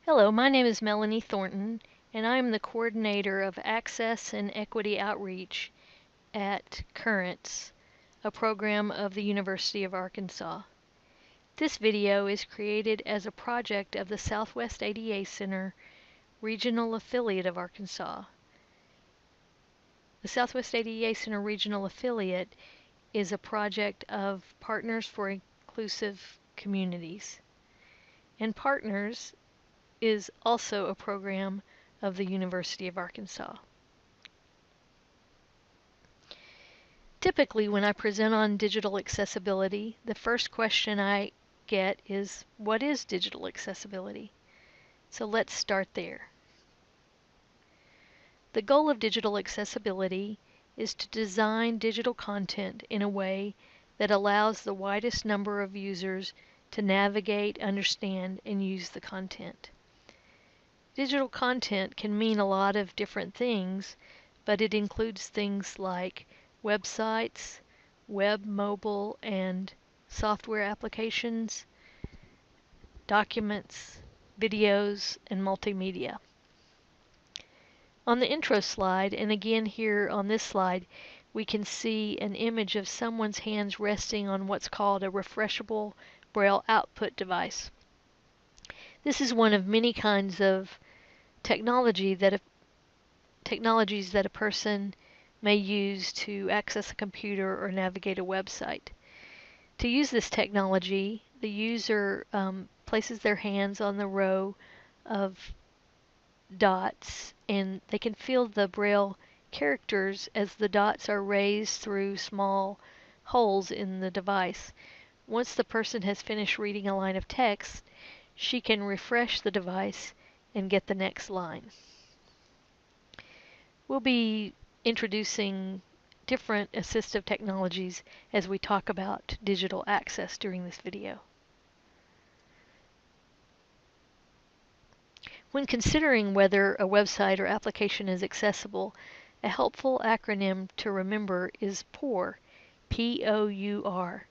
Hello, my name is Melanie Thornton, and I am the coordinator of Access and Equity Outreach at Currents, a program of the University of Arkansas. This video is created as a project of the Southwest ADA Center, regional affiliate of Arkansas. The Southwest ADA Center regional affiliate is a project of Partners for Inclusive Communities. And Partners is also a program of the University of Arkansas. Typically, when I present on digital accessibility, the first question I get is, what is digital accessibility? So let's start there. The goal of digital accessibility is to design digital content in a way that allows the widest number of users to navigate, understand, and use the content. Digital content can mean a lot of different things, but it includes things like websites, web, mobile, and software applications, documents, videos, and multimedia. On the intro slide, and again here on this slide, we can see an image of someone's hands resting on what's called a refreshable Braille output device. This is one of many kinds of technologies that a person may use to access a computer or navigate a website. To use this technology, the user places their hands on the row of dots, and they can feel the Braille characters as the dots are raised through small holes in the device. Once the person has finished reading a line of text, she can refresh the device and get the next line. We'll be introducing different assistive technologies as we talk about digital access during this video. When considering whether a website or application is accessible, a helpful acronym to remember is POUR, P-O-U-R.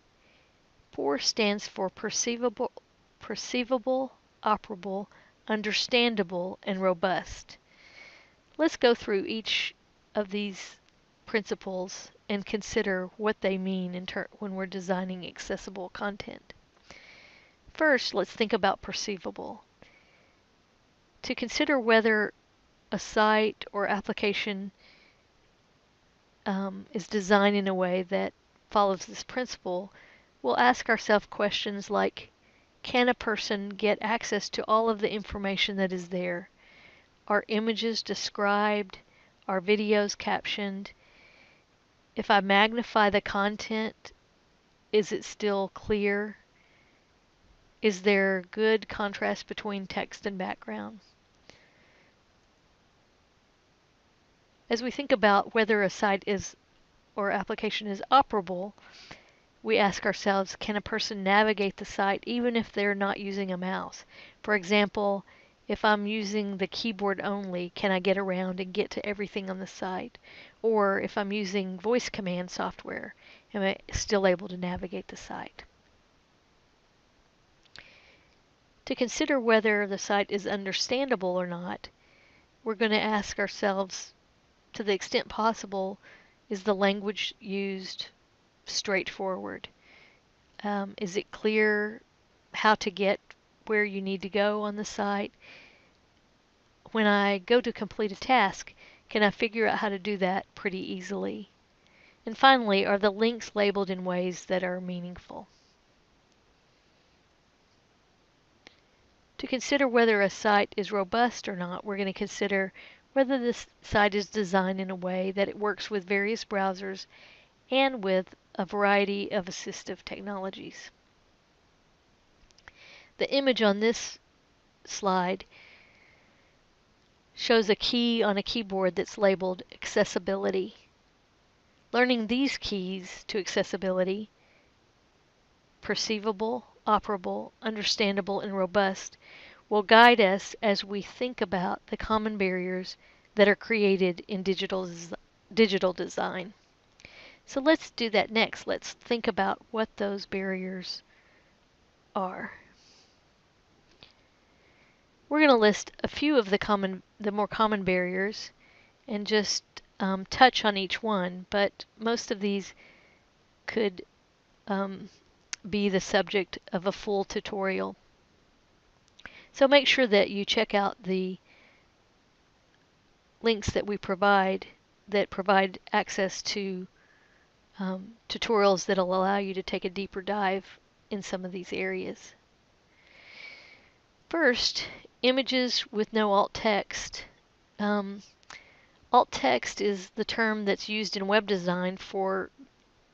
POUR stands for perceivable, operable, understandable, and robust. Let's go through each of these principles and consider what they mean when we're designing accessible content. First, let's think about perceivable. To consider whether a site or application is designed in a way that follows this principle, we'll ask ourselves questions like, can a person get access to all of the information that is there? Are images described? Are videos captioned? If I magnify the content, is it still clear? Is there good contrast between text and background? As we think about whether a site or application is operable, we ask ourselves, can a person navigate the site even if they're not using a mouse? For example, if I'm using the keyboard only, can I get around and get to everything on the site? Or if I'm using voice command software, am I still able to navigate the site? To consider whether the site is understandable or not, we're going to ask ourselves, to the extent possible, is the language used straightforward? Is it clear how to get where you need to go on the site? When I go to complete a task, can I figure out how to do that pretty easily? And finally, are the links labeled in ways that are meaningful? To consider whether a site is robust or not, we're going to consider whether this site is designed in a way that it works with various browsers and with a variety of assistive technologies. The image on this slide shows a key on a keyboard that's labeled accessibility. Learning these keys to accessibility, perceivable, operable, understandable, and robust, will guide us as we think about the common barriers that are created in digital design. So let's do that next. Let's think about what those barriers are. We're going to list a few of the more common barriers and just touch on each one, but most of these could be the subject of a full tutorial. So make sure that you check out the links that we provide that provide access to tutorials that will allow you to take a deeper dive in some of these areas. First, images with no alt text. Alt text is the term that's used in web design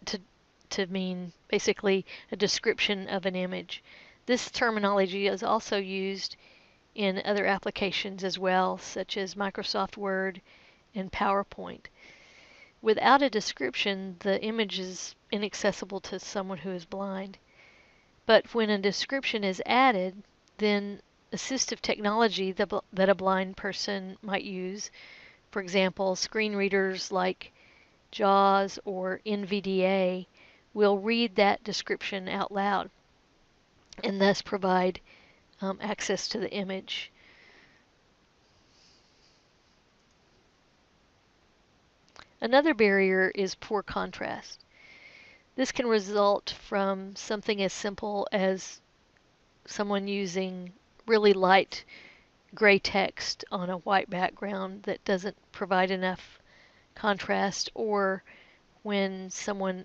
to mean basically a description of an image. This terminology is also used in other applications as well, such as Microsoft Word and PowerPoint. Without a description, the image is inaccessible to someone who is blind. But when a description is added, then assistive technology that a blind person might use, for example, screen readers like JAWS or NVDA, will read that description out loud and thus provide access to the image. Another barrier is poor contrast. This can result from something as simple as someone using really light gray text on a white background that doesn't provide enough contrast, or when someone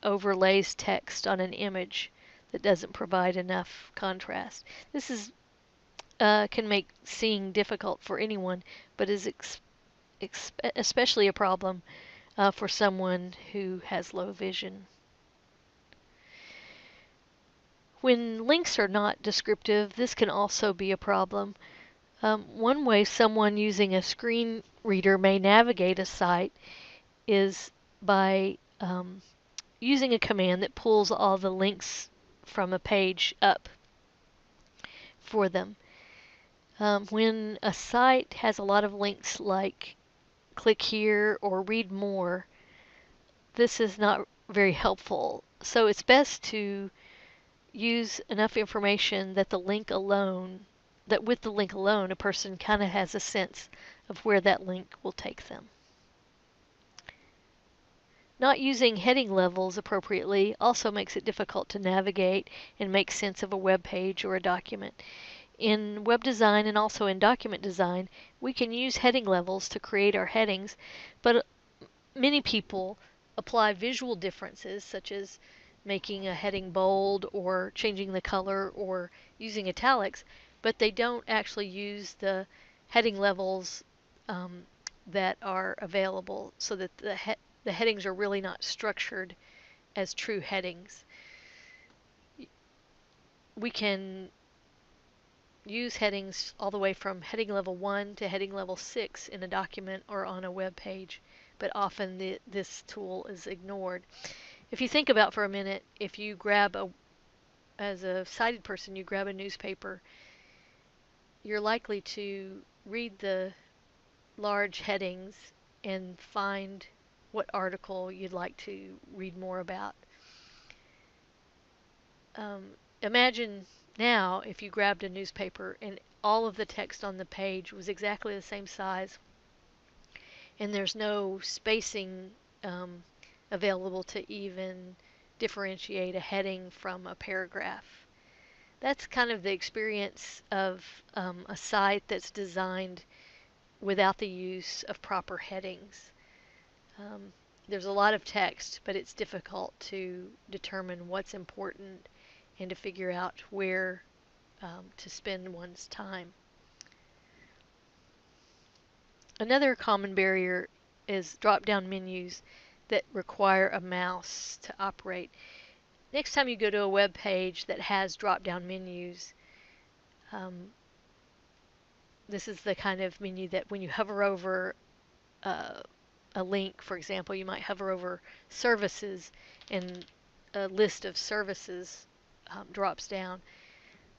overlays text on an image that doesn't provide enough contrast. This can make seeing difficult for anyone, but is especially a problem for someone who has low vision. When links are not descriptive, this can also be a problem. One way someone using a screen reader may navigate a site is by using a command that pulls all the links from a page up for them. When a site has a lot of links like click here or read more, this is not very helpful. So it's best to use enough information that with the link alone, a person kind of has a sense of where that link will take them. Not using heading levels appropriately also makes it difficult to navigate and make sense of a web page or a document. In web design and also in document design, we can use heading levels to create our headings, but many people apply visual differences such as making a heading bold or changing the color or using italics, but they don't actually use the heading levels that are available, so that the headings are really not structured as true headings. We can use headings all the way from heading level 1 to heading level 6 in a document or on a web page, but often this tool is ignored. If you think about for a minute, if you as a sighted person, you grab a newspaper, you're likely to read the large headings and find what article you'd like to read more about. Imagine now if you grabbed a newspaper and all of the text on the page was exactly the same size and there's no spacing available to even differentiate a heading from a paragraph. That's kind of the experience of a site that's designed without the use of proper headings. There's a lot of text, but it's difficult to determine what's important and to figure out where to spend one's time. Another common barrier is drop-down menus that require a mouse to operate. Next time you go to a web page that has drop-down menus, this is the kind of menu that when you hover over a link, for example, you might hover over services and a list of services drops down.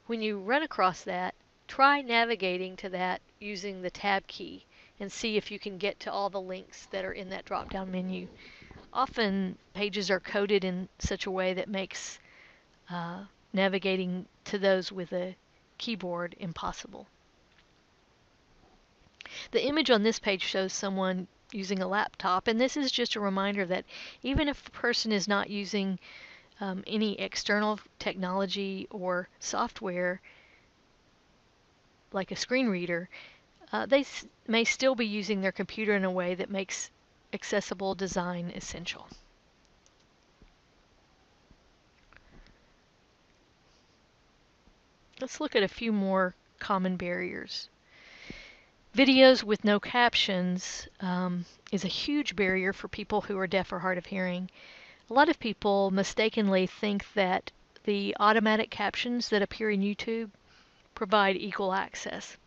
When you run across that, try navigating to that using the tab key and see if you can get to all the links that are in that drop-down menu. Often pages are coded in such a way that makes navigating to those with a keyboard impossible. The image on this page shows someone using a laptop, and this is just a reminder that even if a person is not using any external technology or software like a screen reader, they may still be using their computer in a way that makes accessible design essential. Let's look at a few more common barriers. Videos with no captions is a huge barrier for people who are deaf or hard of hearing. A lot of people mistakenly think that the automatic captions that appear in YouTube provide equal access,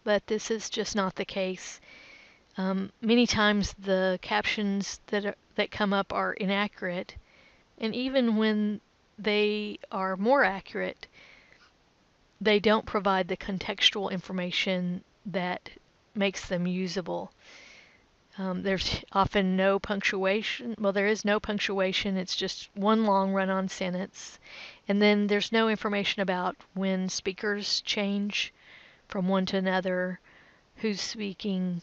but this is just not the case. Many times the captions that come up are inaccurate, and even when they are more accurate, they don't provide the contextual information that makes them usable. There's often no punctuation. Well, there is no punctuation. It's just one long run-on sentence. And then there's no information about when speakers change from one to another, who's speaking,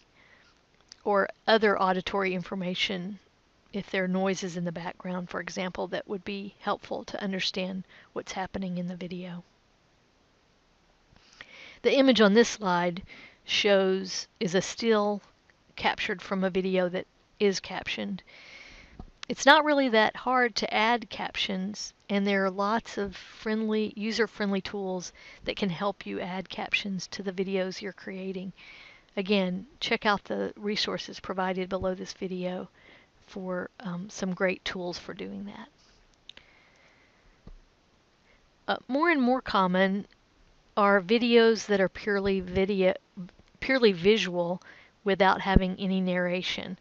or other auditory information. If there are noises in the background, for example, that would be helpful to understand what's happening in the video. The image on this slide is a still captured from a video that is captioned. It's not really that hard to add captions, and there are lots of user-friendly tools that can help you add captions to the videos you're creating. Again, check out the resources provided below this video for some great tools for doing that. More and more common are videos that are purely visual without having any narration.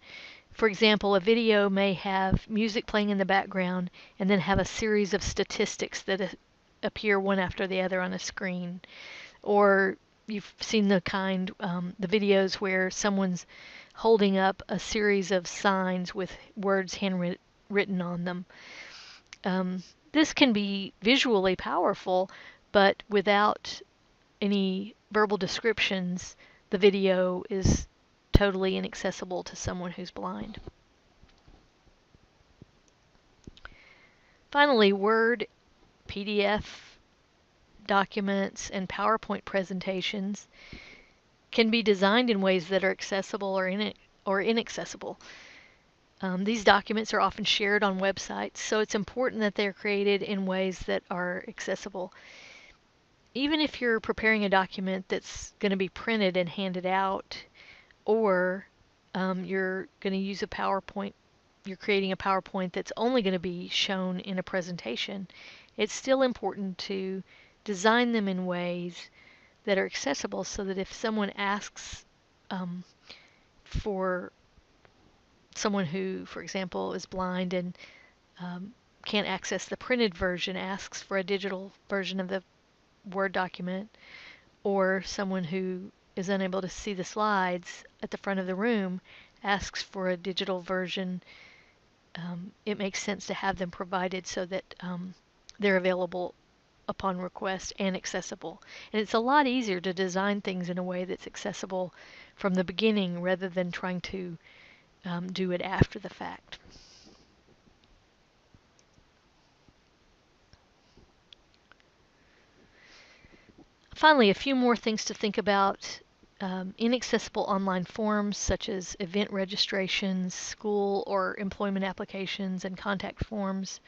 For example, a video may have music playing in the background and then have a series of statistics that appear one after the other on a screen. Or you've seen the videos where someone's holding up a series of signs with words handwritten on them. This can be visually powerful, but without any verbal descriptions, the video is totally inaccessible to someone who's blind. Finally, Word, PDF documents, and PowerPoint presentations can be designed in ways that are accessible or inaccessible. These documents are often shared on websites, so it's important that they're created in ways that are accessible. Even if you're preparing a document that's going to be printed and handed out, or you're going to use a PowerPoint, you're creating a PowerPoint that's only going to be shown in a presentation, it's still important to design them in ways that are accessible so that if someone asks for someone who, for example, is blind and can't access the printed version, asks for a digital version of the Word document, or someone who is unable to see the slides at the front of the room asks for a digital version, it makes sense to have them provided so that they're available upon request and accessible. And it's a lot easier to design things in a way that's accessible from the beginning rather than trying to do it after the fact. Finally, a few more things to think about. Inaccessible online forms such as event registrations, school or employment applications, and contact forms.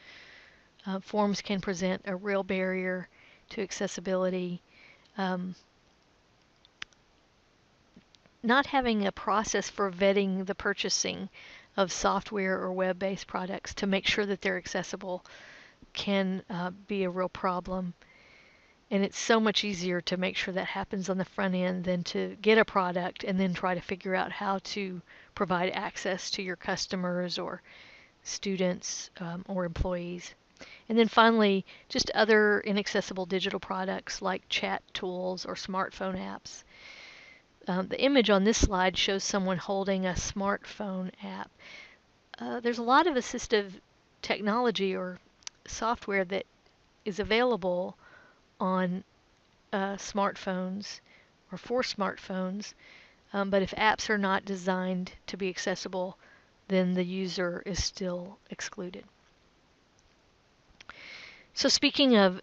Forms can present a real barrier to accessibility. Not having a process for vetting the purchasing of software or web-based products to make sure that they're accessible can be a real problem. And it's so much easier to make sure that happens on the front end than to get a product and then try to figure out how to provide access to your customers or students or employees. And then finally, just other inaccessible digital products like chat tools or smartphone apps. The image on this slide shows someone holding a smartphone app. There's a lot of assistive technology or software that is available on smartphones or for smartphones, but if apps are not designed to be accessible, then the user is still excluded. So speaking of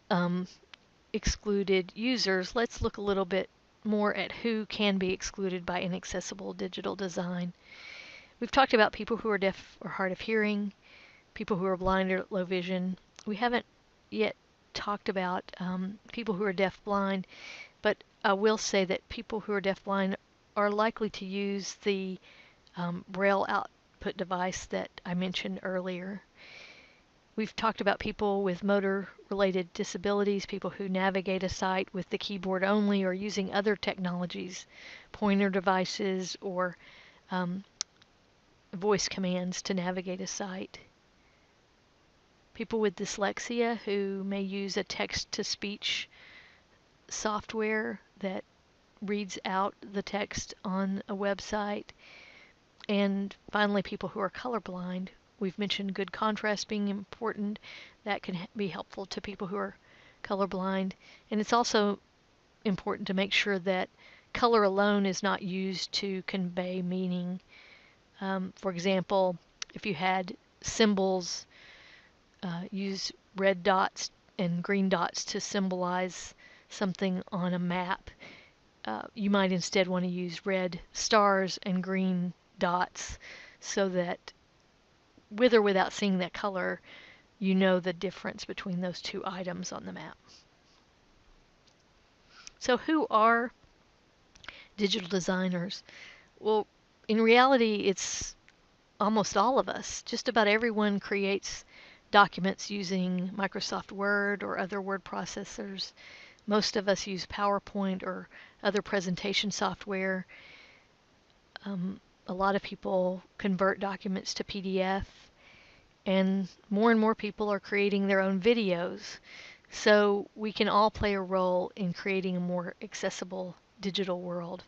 excluded users, let's look a little bit more at who can be excluded by inaccessible digital design. We've talked about people who are deaf or hard of hearing, people who are blind or low vision. We haven't yet talked about people who are deaf-blind, but I will say that people who are deaf-blind are likely to use the Braille output device that I mentioned earlier. We've talked about people with motor-related disabilities, people who navigate a site with the keyboard only or using other technologies, pointer devices, or voice commands to navigate a site. People with dyslexia who may use a text-to-speech software that reads out the text on a website. And finally, people who are colorblind. We've mentioned good contrast being important. That can be helpful to people who are colorblind. And it's also important to make sure that color alone is not used to convey meaning. For example, if you had symbols, use red dots and green dots to symbolize something on a map. You might instead want to use red stars and green dots so that with or without seeing that color, you know the difference between those two items on the map. So who are digital designers? Well, in reality, it's almost all of us. Just about everyone creates documents using Microsoft Word or other word processors. Most of us use PowerPoint or other presentation software. A lot of people convert documents to PDF, and more people are creating their own videos. So we can all play a role in creating a more accessible digital world.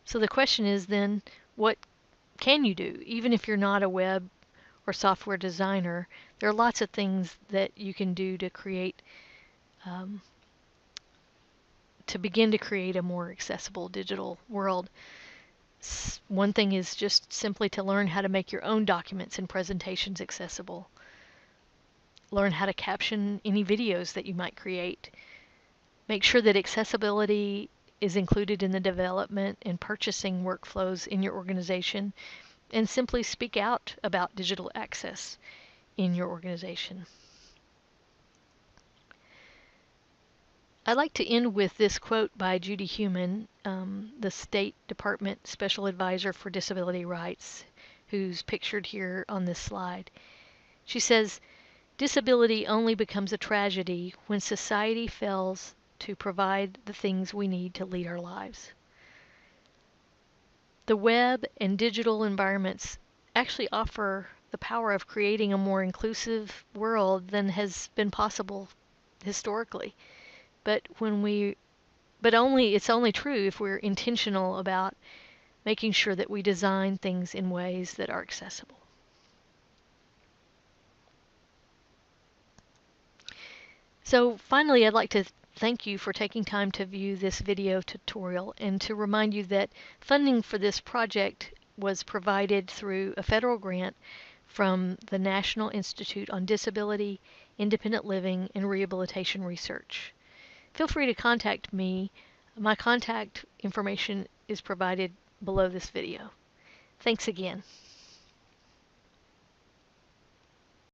So the question is then, what can you do? Even if you're not a web or software designer, there are lots of things that you can do to create, to begin to create a more accessible digital world. One thing is just simply to learn how to make your own documents and presentations accessible. Learn how to caption any videos that you might create. Make sure that accessibility is included in the development and purchasing workflows in your organization, and simply speak out about digital access in your organization. I'd like to end with this quote by Judy Heumann, the State Department Special Advisor for Disability Rights, who's pictured here on this slide. She says, "Disability only becomes a tragedy when society fails to provide the things we need to lead our lives." The web and digital environments actually offer the power of creating a more inclusive world than has been possible historically. But it's only true if we're intentional about making sure that we design things in ways that are accessible. So finally, I'd like to thank you for taking time to view this video tutorial and to remind you that funding for this project was provided through a federal grant from the National Institute on Disability, Independent Living, and Rehabilitation Research. Feel free to contact me. My contact information is provided below this video. Thanks again.